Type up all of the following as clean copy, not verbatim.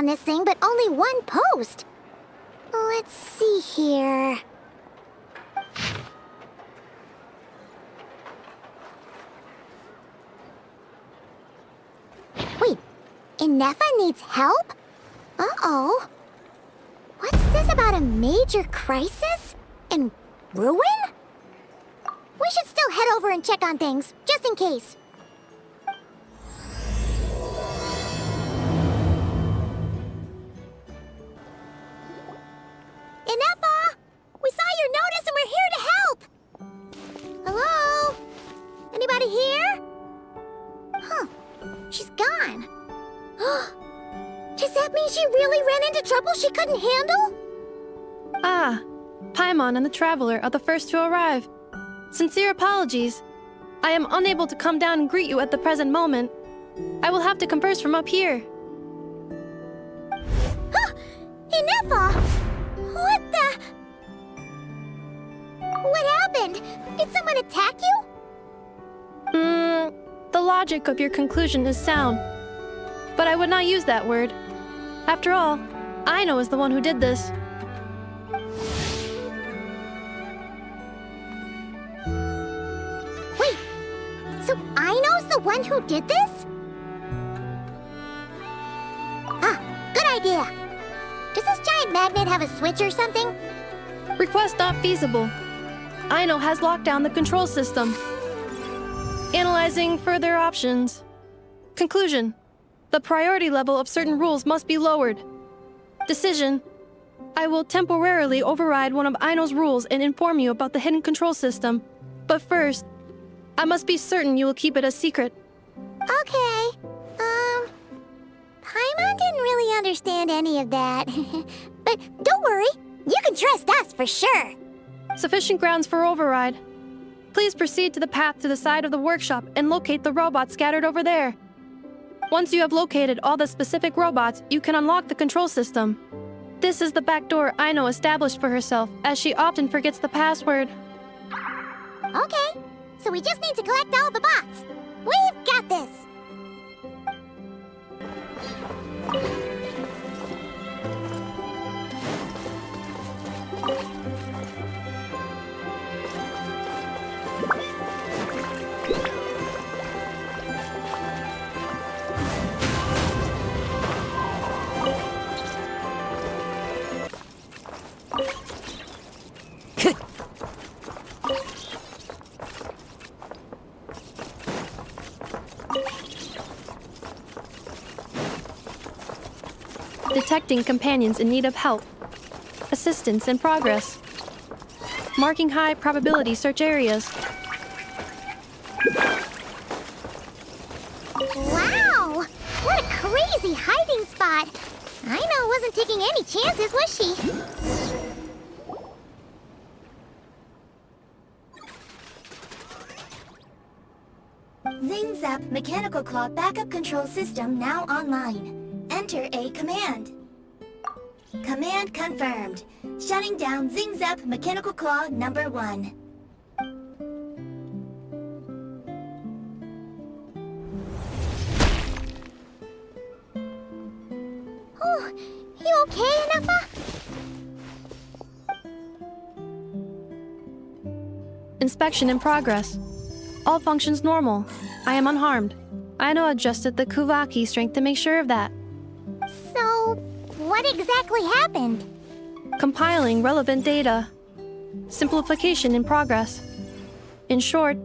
on this thing, but only one post. Let's see here. Wait, 𝒏𝒏 needs help? Uh-oh. What's this about a major crisis? And ruin? We should still head over and check on things, just in case. 𝒏𝒏! We saw your notice and we're here to help! Hello? Anybody here? Huh. She's gone. Does that mean she really ran into trouble she couldn't handle? Ah, Paimon and the Traveler are the first to arrive. Sincere apologies. I am unable to come down and greet you at the present moment. I will have to converse from up here. 𝒏𝒏! What the? What happened? Did someone attack you? The logic of your conclusion is sound. But I would not use that word. After all, Aino is the one who did this. Wait, so Aino's the one who did this? Ah, good idea. Does this giant magnet have a switch or something? Request not feasible. Aino has locked down the control system. Analyzing further options. Conclusion. The priority level of certain rules must be lowered. Decision. I will temporarily override one of Aino's rules and inform you about the hidden control system. But first, I must be certain you will keep it a secret. Okay. Paimon didn't really understand any of that. But don't worry, you can trust us for sure. Sufficient grounds for override. Please proceed to the path to the side of the workshop and locate the robots scattered over there. Once you have located all the specific robots, you can unlock the control system. This is the back door Aino established for herself, as she often forgets the password. Okay, so we just need to collect all the bots. We've got this! Detecting companions in need of help. Assistance in progress. Marking high probability search areas. Wow! What a crazy hiding spot! Aino wasn't taking any chances, was she? 𝒍𝒊𝒏 mechanical claw backup control system now online. Enter a command. Command confirmed. Shutting down 𝒍�𝒏 mechanical claw number 1. Oh, you okay, 𝒏𝒏? Inspection in progress. All functions normal. I am unharmed. Aino adjusted the 𝒂𝒏 strength to make sure of that. So, what exactly happened? Compiling relevant data. Simplification in progress. In short,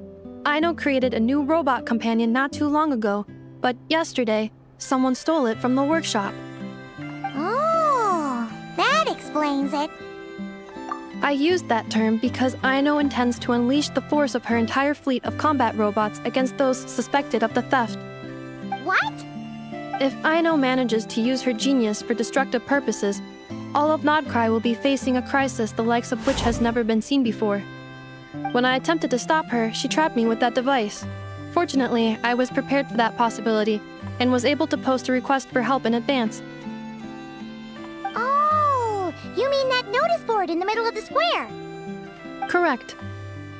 Aino created a new robot companion not too long ago, but yesterday, someone stole it from the workshop. Oh, that explains it. I used that term because Aino intends to unleash the force of her entire fleet of combat robots against those suspected of the theft. What? If Aino manages to use her genius for destructive purposes, all of 𝒏𝒏𝒌 will be facing a crisis the likes of which has never been seen before. When I attempted to stop her, she trapped me with that device. Fortunately, I was prepared for that possibility and was able to post a request for help in advance. Oh, you mean that notice board in the middle of the square? Correct.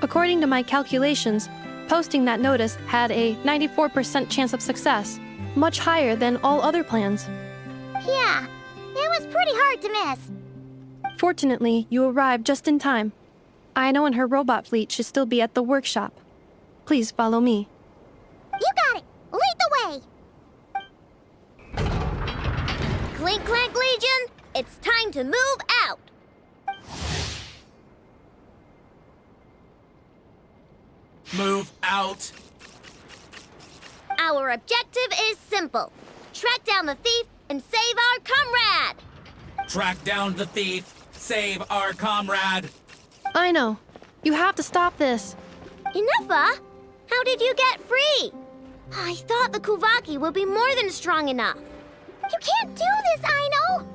According to my calculations, posting that notice had a 94% chance of success, much higher than all other plans. Yeah, it was pretty hard to miss. Fortunately, you arrived just in time. Aino and her robot fleet should still be at the workshop. Please follow me. You got it! Lead the way! Clink Clank Legion, it's time to move out! Move out! Our objective is simple. Track down the thief and save our comrade! Track down the thief! Save our comrade! Aino, you have to stop this. Enough? How did you get free? I thought the Kuvaki would be more than strong enough. You can't do this, Aino!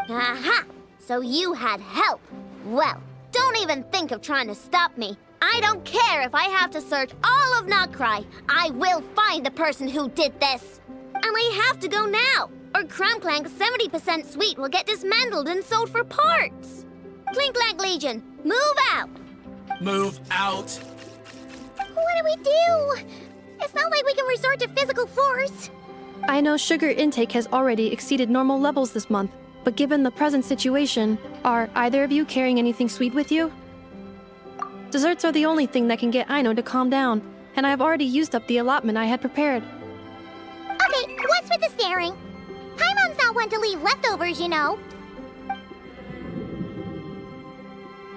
Aha! So you had help. Well, don't even think of trying to stop me. I don't care if I have to search all of Notcry. I will find the person who did this. And I have to go now, or 𝒏𝒏𝒏𝒏's 70% suite will get dismantled and sold for parts. Clink Clank Legion, move out! Move out! What do we do? It's not like we can resort to physical force. Aino's sugar intake has already exceeded normal levels this month, but given the present situation, are either of you carrying anything sweet with you? Desserts are the only thing that can get Aino to calm down, and I have already used up the allotment I had prepared. Okay, what's with the staring? Paimon's not one to leave leftovers, you know.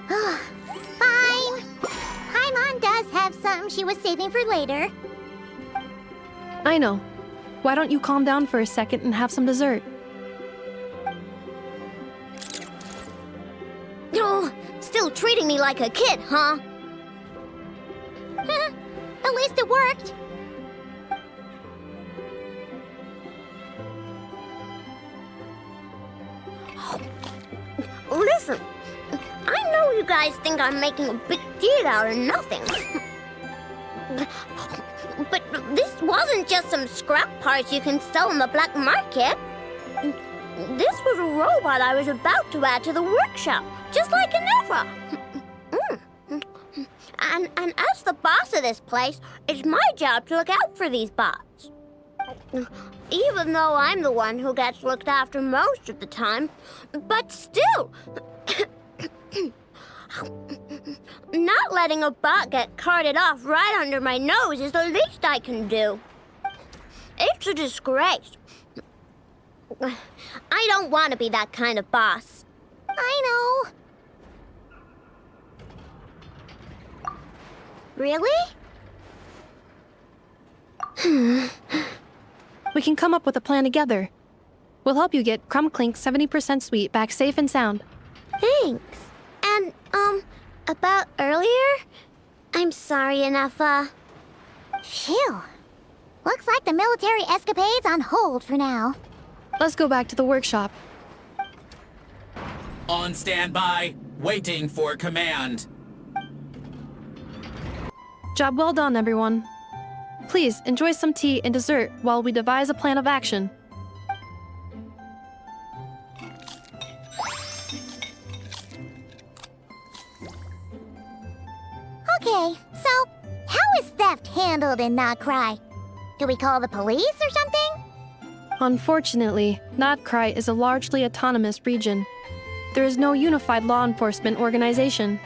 Fine. Paimon does have some she was saving for later. Aino, why don't you calm down for a second and have some dessert? Oh, still treating me like a kid, huh? At least it worked. Listen, I know you guys think I'm making a big deal out of nothing. But this wasn't just some scrap parts you can sell on the black market. This was a robot I was about to add to the workshop, just like Enough. And as the boss of this place, it's my job to look out for these bots. Even though I'm the one who gets looked after most of the time. But still, not letting a bot get carted off right under my nose is the least I can do. It's a disgrace. I don't want to be that kind of boss. I know. Really? We can come up with a plan together. We'll help you get 𝒏𝒏𝒏𝒏's 70% sweet back safe and sound. Thanks. And, about earlier? I'm sorry, Enough. Phew. Looks like the military escapade's on hold for now. Let's go back to the workshop. On standby, waiting for command. Job well done, everyone. Please enjoy some tea and dessert while we devise a plan of action. Okay, so how is theft handled in Notcry? Do we call the police or something? Unfortunately, Notcry is a largely autonomous region. There is no unified law enforcement organization,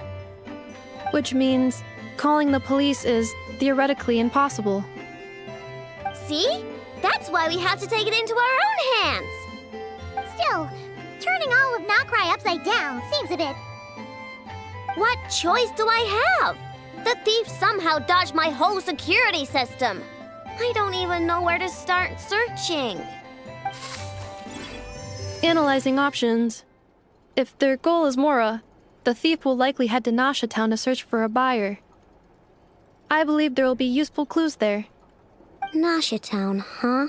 which means calling the police is theoretically impossible. See? That's why we have to take it into our own hands. Still, turning all of Notcry upside down seems a bit... What choice do I have? The thief somehow dodged my whole security system. I don't even know where to start searching. Analyzing options. If their goal is Mora, the thief will likely head to Nasha Town to search for a buyer. I believe there will be useful clues there. Nasha Town, huh?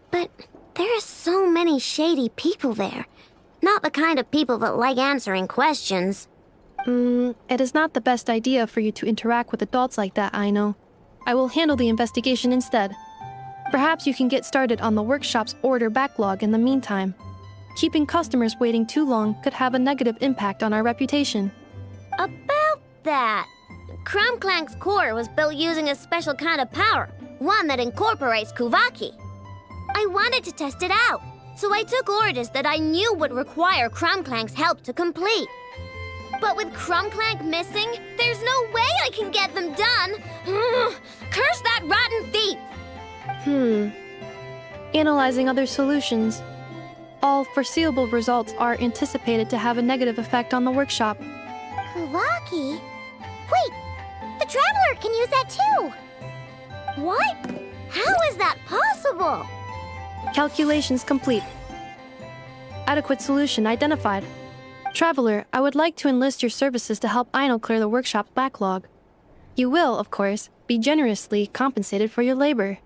But there are so many shady people there. Not the kind of people that like answering questions. It is not the best idea for you to interact with adults like that, Aino. I will handle the investigation instead. Perhaps you can get started on the workshop's order backlog in the meantime. Keeping customers waiting too long could have a negative impact on our reputation. About that, 𝒏𝒏𝒏𝒏's core was built using a special kind of power, one that incorporates Kuvaki. I wanted to test it out, so I took orders that I knew would require 𝒏𝒏𝒏's help to complete. But with 𝒏𝒏𝒏 missing, there's no way I can get them done. Curse that rotten thief! Analyzing other solutions. All foreseeable results are anticipated to have a negative effect on the workshop. Kawaki? Wait, the Traveler can use that too! What? How is that possible? Calculations complete. Adequate solution identified. Traveler, I would like to enlist your services to help Ino clear the workshop's backlog. You will, of course, be generously compensated for your labor.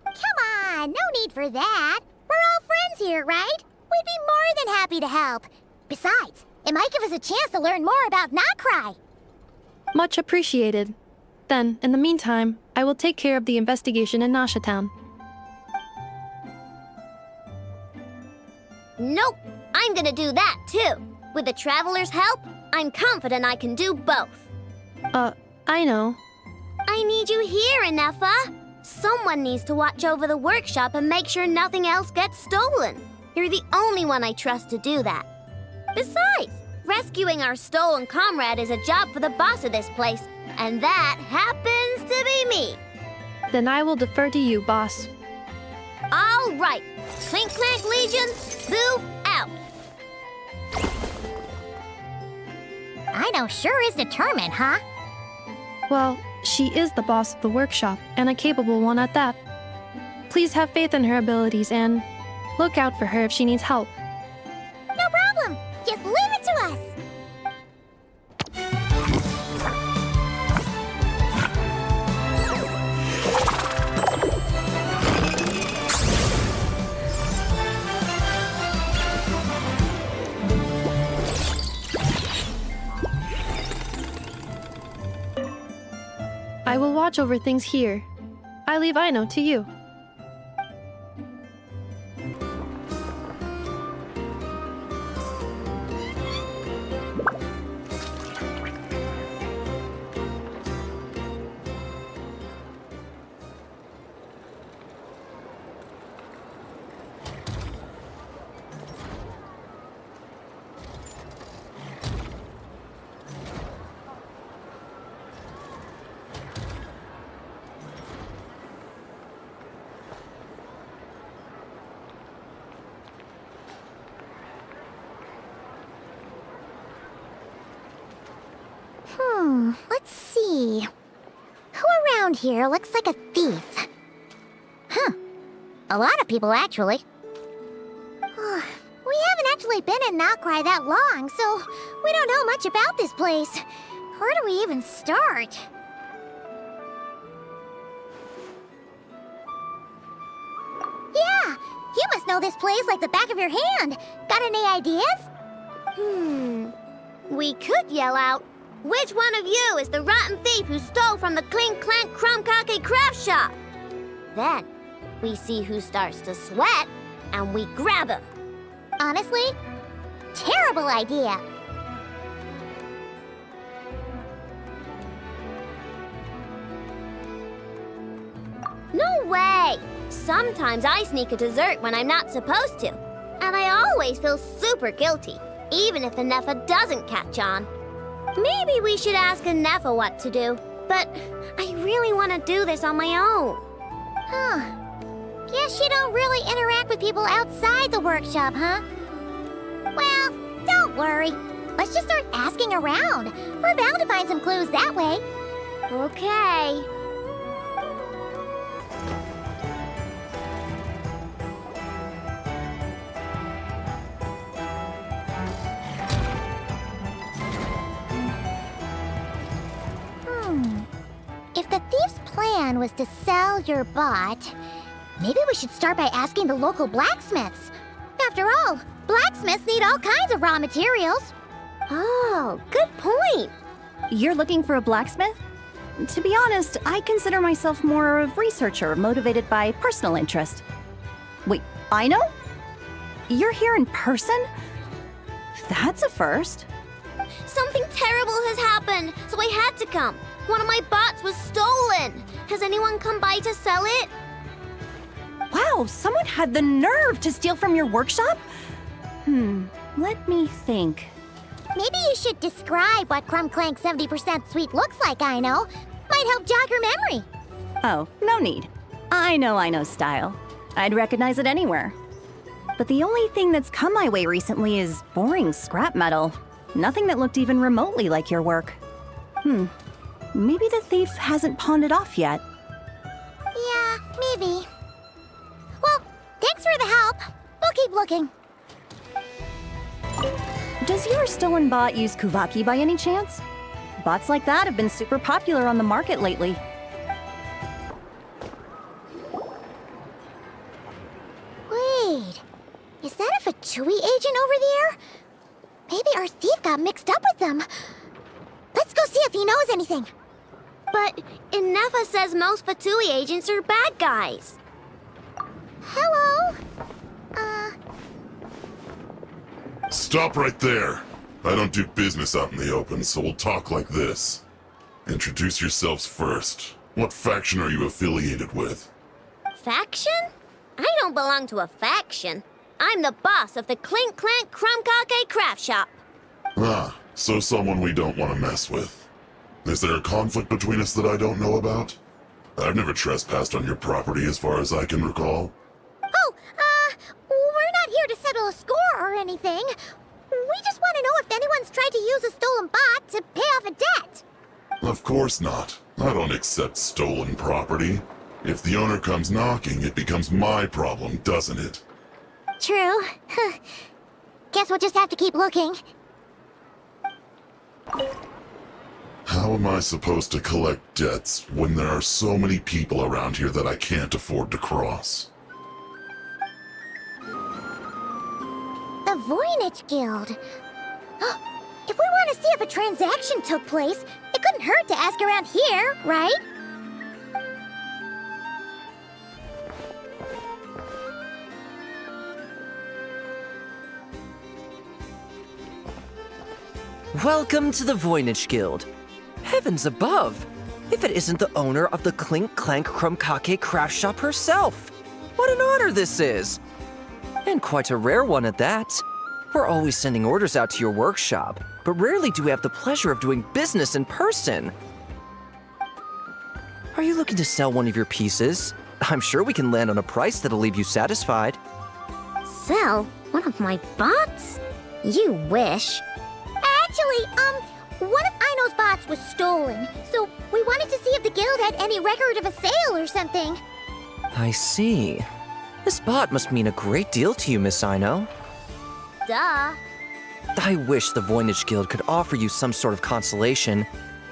Come on, no need for that. We're all friends here, right? We'd be more than happy to help. Besides, it might give us a chance to learn more about 𝒏𝒏𝒏. Much appreciated. Then, in the meantime, I will take care of the investigation in Nasha Town. Nope, I'm gonna do that too. With the Traveler's help, I'm confident I can do both. I know. I need you here, Anefa. Someone needs to watch over the workshop and make sure nothing else gets stolen. You're the only one I trust to do that. Besides, rescuing our stolen comrade is a job for the boss of this place, and that happens to be me. Then I will defer to you, boss. All right, Clink Clank Legion, move out. Ino sure is determined, huh? Well, she is the boss of the workshop, and a capable one at that. Please have faith in her abilities and look out for her if she needs help. No problem. Just leave it to us. I will watch over things here. I leave Ino to you. Let's see. Who around here looks like a thief? Huh. A lot of people, actually. We haven't actually been in 𝒏𝒏𝒏 that long, so we don't know much about this place. Where do we even start? Yeah, you must know this place like the back of your hand. Got any ideas? We could yell out, which one of you is the rotten thief who stole from the Clink Clank 𝒏𝒏𝒏 craft shop? Then, we see who starts to sweat, and we grab him. Honestly, terrible idea. No way! Sometimes I sneak a dessert when I'm not supposed to. And I always feel super guilty, even if Anefa doesn't catch on. Maybe we should ask Anefa what to do, but I really want to do this on my own. Huh. Guess you don't really interact with people outside the workshop, huh? Well, don't worry. Let's just start asking around. We're bound to find some clues that way. Okay. If the thief's plan was to sell your bot, maybe we should start by asking the local blacksmiths. After all, blacksmiths need all kinds of raw materials. Oh, good point. You're looking for a blacksmith? To be honest, I consider myself more of a researcher motivated by personal interest. Wait, Ino? You're here in person? That's a first. Something terrible has happened, so I had to come. One of my bots was stolen. Has anyone come by to sell it? Wow, someone had the nerve to steal from your workshop? Let me think. Maybe you should describe what Crumb Clank 70% sweet looks like, I know. Might help jog your memory. Oh, no need. I know style. I'd recognize it anywhere. But the only thing that's come my way recently is boring scrap metal. Nothing that looked even remotely like your work. Maybe the thief hasn't pawned it off yet. Yeah, maybe. Well, thanks for the help. We'll keep looking. Does your stolen bot use Kuvaki by any chance? Bots like that have been super popular on the market lately. Wait, is that a Fatui agent over there? Maybe our thief got mixed up with them. Let's go see if he knows anything. But Inefa says most Fatui agents are bad guys. Hello? Stop right there. I don't do business out in the open, so we'll talk like this. Introduce yourselves first. What faction are you affiliated with? Faction? I don't belong to a faction. I'm the boss of the Clink Clank 𝒂𝒄𝒕 craft shop. Ah, so someone we don't want to mess with. Is there a conflict between us that I don't know about? I've never trespassed on your property as far as I can recall. Oh, we're not here to settle a score or anything. We just want to know if anyone's tried to use a stolen bot to pay off a debt. Of course not. I don't accept stolen property. If the owner comes knocking, it becomes my problem, doesn't it? True. Guess we'll just have to keep looking. How am I supposed to collect debts when there are so many people around here that I can't afford to cross? The Voynich Guild. If we want to see if a transaction took place, it couldn't hurt to ask around here, right? Welcome to the Voynich Guild. Heavens above! If it isn't the owner of the Clink Clank 𝒂𝒄𝒕 craft shop herself! What an honor this is! And quite a rare one at that. We're always sending orders out to your workshop, but rarely do we have the pleasure of doing business in person. Are you looking to sell one of your pieces? I'm sure we can land on a price that'll leave you satisfied. Sell one of my bots? You wish. Actually, one of Aino's bots was stolen, so we wanted to see if the guild had any record of a sale or something. I see. This bot must mean a great deal to you, Miss Aino. Duh. I wish the Voynich Guild could offer you some sort of consolation,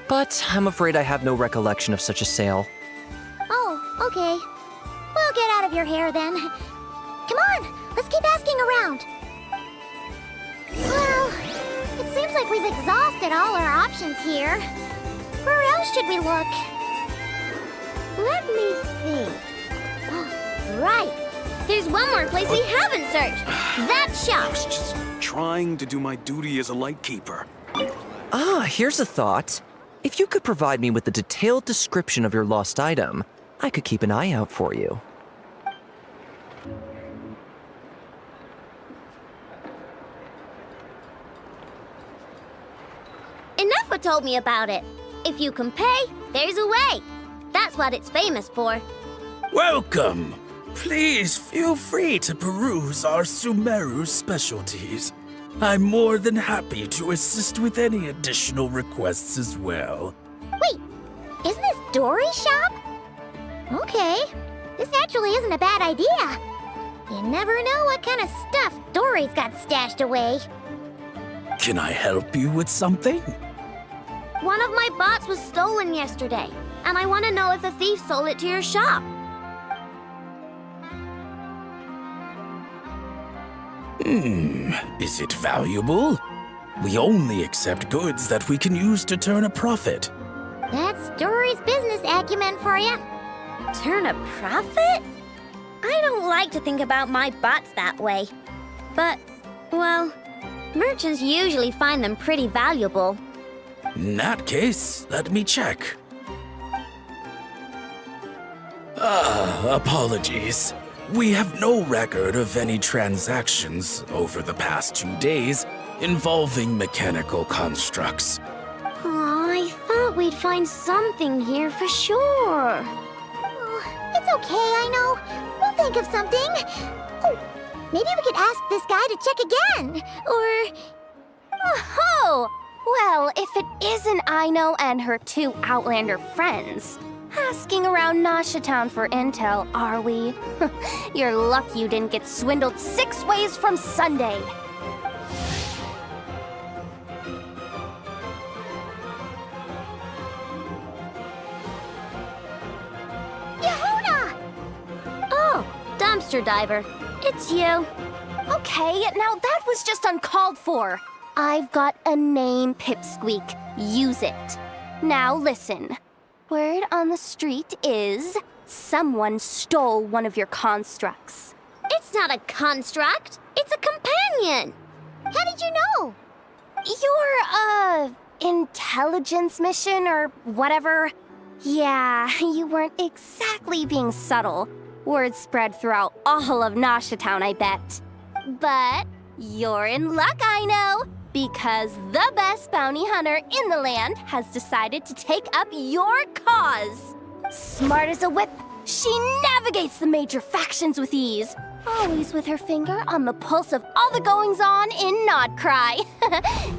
but I'm afraid I have no recollection of such a sale. Oh, okay. We'll get out of your hair then. Come on, let's keep asking around. Well, it seems like we've exhausted all our options here. Where else should we look? Let me think. Right. There's one more place we haven't searched. That shop. I was just trying to do my duty as a lightkeeper. Ah, here's a thought. If you could provide me with a detailed description of your lost item, I could keep an eye out for you. Inefa told me about it. If you can pay, there's a way. That's what it's famous for. Welcome. Please feel free to peruse our Sumeru specialties. I'm more than happy to assist with any additional requests as well. Wait, isn't this Dory's shop? Okay, this actually isn't a bad idea. You never know what kind of stuff Dory's got stashed away. Can I help you with something? One of my bots was stolen yesterday, and I want to know if the thief sold it to your shop. Is it valuable? We only accept goods that we can use to turn a profit. That's Dory's business acumen for you. Turn a profit? I don't like to think about my bots that way. But, well, merchants usually find them pretty valuable. In that case, let me check. Apologies. We have no record of any transactions over the past 2 days involving mechanical constructs. Aw, I thought we'd find something here for sure. Oh, it's okay, I know. We'll think of something. Oh, maybe we could ask this guy to check again. Or... Oh, well, if it isn't Ino and her 2 Outlander friends, asking around Nasha Town for intel, are we? You're lucky you didn't get swindled 6 ways from Sunday. Yehuda! Oh, dumpster diver. It's you. Okay, now that was just uncalled for. I've got a name, Pipsqueak. Use it. Now listen. Word on the street is someone stole one of your constructs. It's not a construct. It's a companion. How did you know? Your, intelligence mission or whatever. Yeah, you weren't exactly being subtle. Word spread throughout all of Nasha Town, I bet. But you're in luck, I know, because the best bounty hunter in the land has decided to take up your cause. Smart as a whip, she navigates the major factions with ease, always with her finger on the pulse of all the goings-on in Nodcry.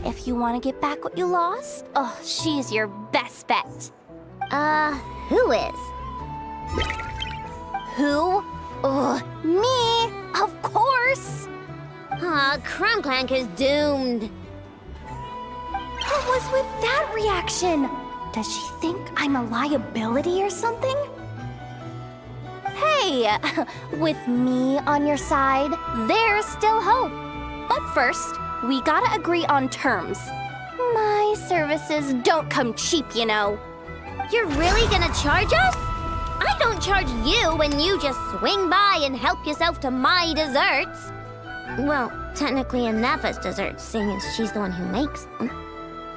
If you want to get back what you lost, oh, she's your best bet. Who is? Who? Me, of course. 𝒂𝒄𝒕 is doomed. What was with that reaction? Does she think I'm a liability or something? Hey, with me on your side, there's still hope. But first, we gotta agree on terms. My services don't come cheap, you know. You're really gonna charge us? I don't charge you when you just swing by and help yourself to my desserts. Well, technically Anafa's desserts, seeing as she's the one who makes them.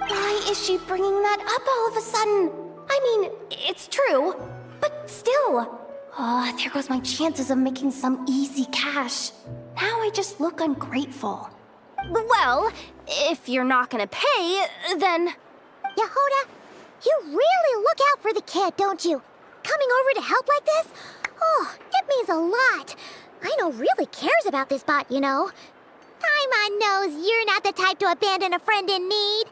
Why is she bringing that up all of a sudden? I mean, it's true, but still. Oh, there goes my chances of making some easy cash. Now I just look ungrateful. Well, if you're not gonna pay, then... Yehuda, you really look out for the kid, don't you? Coming over to help like this? Oh, it means a lot. Ino really cares about this bot, you know. Paimon knows you're not the type to abandon a friend in need.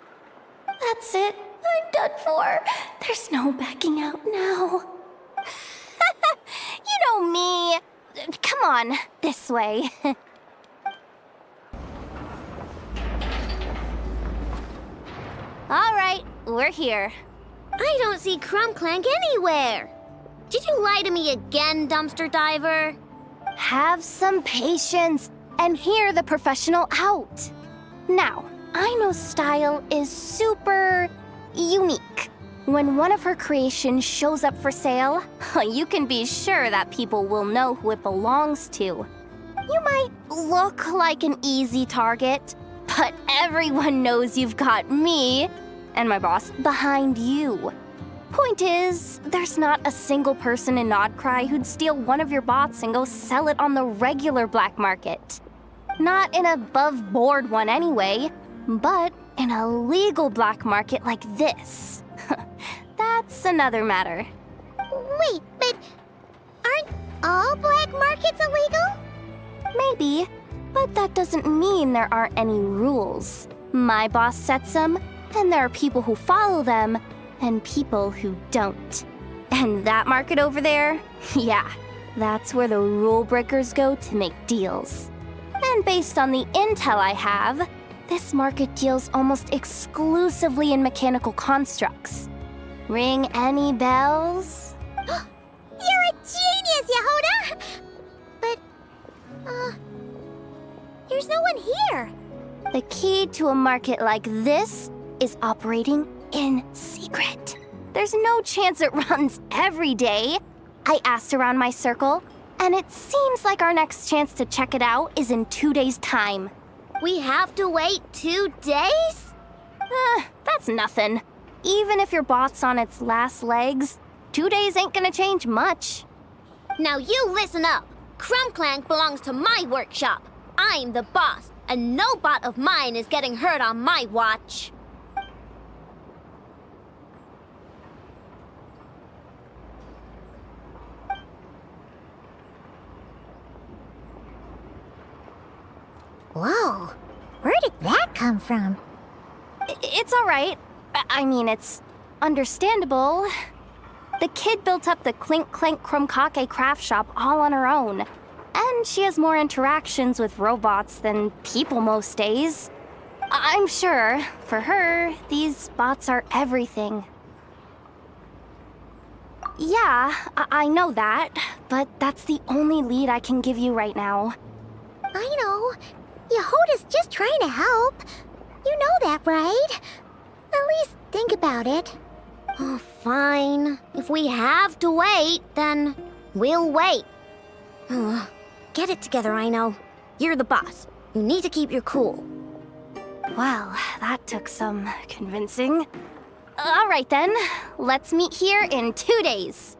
That's it. I'm done for. There's no backing out now. You know me. Come on, this way. All right, we're here. I don't see 𝒂𝒄𝒕 anywhere. Did you lie to me again, dumpster diver? Have some patience and hear the professional out. Now, Ino's style is super unique. When one of her creations shows up for sale, you can be sure that people will know who it belongs to. You might look like an easy target, but everyone knows you've got me and my boss behind you. Point is, there's not a single person in Nodcry who'd steal one of your bots and go sell it on the regular black market. Not an above-board one anyway, but in a legal black market like this. That's another matter. Wait, but aren't all black markets illegal? Maybe, but that doesn't mean there aren't any rules. My boss sets them, and there are people who follow them, and people who don't. And that market over there, yeah, that's where the rule breakers go to make deals. And based on the intel I have, this market deals almost exclusively in mechanical constructs. Ring any bells? You're a genius, Yehuda! But, there's no one here. The key to a market like this is operating in secret. There's no chance it runs every day. I asked around my circle, and it seems like our next chance to check it out is in 2 days' time. We have to wait 2 days? That's nothing. Even if your bot's on its last legs, 2 days ain't gonna change much. Now you listen up. Crumbclank belongs to my workshop. I'm the boss, and no bot of mine is getting hurt on my watch. Whoa, where did that come from? It's all right. I mean, it's understandable. The kid built up the 𝒂𝒏𝒔𝒂𝒄𝒕 craft shop all on her own. And she has more interactions with robots than people most days. I'm sure, for her, these bots are everything. Yeah, I know that, but that's the only lead I can give you right now. I know. Yehuda's just trying to help. You know that, right? At least think about it. Oh, fine. If we have to wait, then we'll wait. Get it together, I know. You're the boss. You need to keep your cool. Well, that took some convincing. All right then, let's meet here in 2 days.